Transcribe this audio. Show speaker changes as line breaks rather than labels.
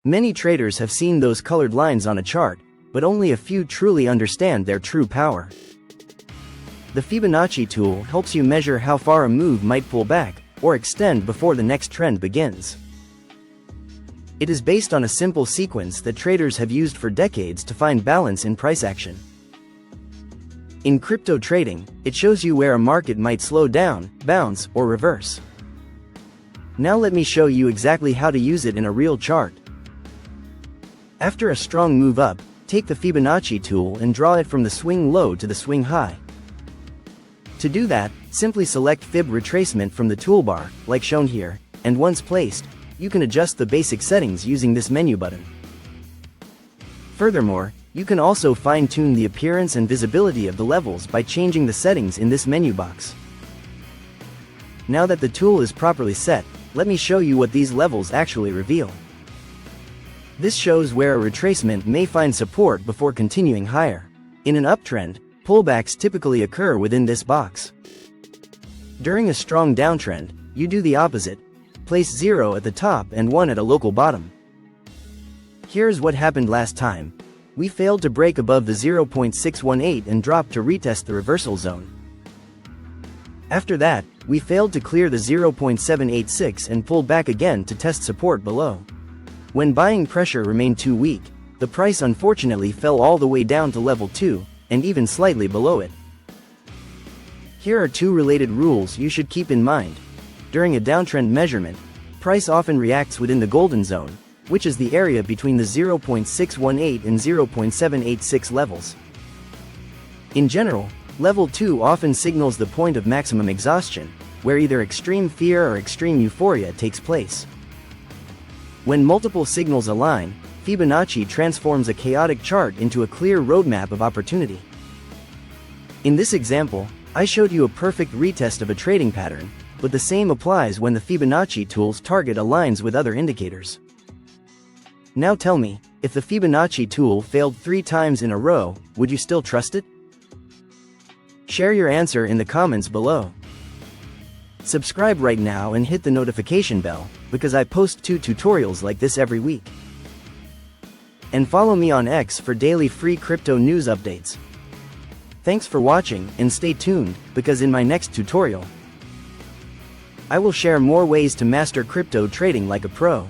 Many traders have seen those colored lines on a chart, but only a few truly understand their true power. The Fibonacci tool helps you measure how far a move might pull back or extend before the next trend begins. It is based on a simple sequence that traders have used for decades to find balance in price action. In crypto trading, it shows you where a market might slow down, bounce, or reverse. Now let me show you exactly how to use it in a real chart. After a strong move up, take the Fibonacci tool and draw it from the swing low to the swing high. To do that, simply select Fib Retracement from the toolbar, like shown here, and once placed, you can adjust the basic settings using this menu button. Furthermore, you can also fine-tune the appearance and visibility of the levels by changing the settings in this menu box. Now that the tool is properly set, let me show you what these levels actually reveal. This shows where a retracement may find support before continuing higher. In an uptrend, pullbacks typically occur within this box. During a strong downtrend, you do the opposite. Place 0 at the top and 1 at a local bottom. Here's what happened last time. We failed to break above the 0.618 and dropped to retest the reversal zone. After that, we failed to clear the 0.786 and pulled back again to test support below. When buying pressure remained too weak, the price unfortunately fell all the way down to level 2, and even slightly below it. Here are two related rules you should keep in mind. During a downtrend measurement, price often reacts within the golden zone, which is the area between the 0.618 and 0.786 levels. In general, level 2 often signals the point of maximum exhaustion, where either extreme fear or extreme euphoria takes place. When multiple signals align, Fibonacci transforms a chaotic chart into a clear roadmap of opportunity. In this example, I showed you a perfect retest of a trading pattern, but the same applies when the Fibonacci tool's target aligns with other indicators. Now tell me, if the Fibonacci tool failed 3 times in a row, would you still trust it? Share your answer in the comments below. Subscribe right now and hit the notification bell, because I post 2 tutorials like this every week. And follow me on X for daily free crypto news updates. Thanks for watching and stay tuned, because in my next tutorial, I will share more ways to master crypto trading like a pro.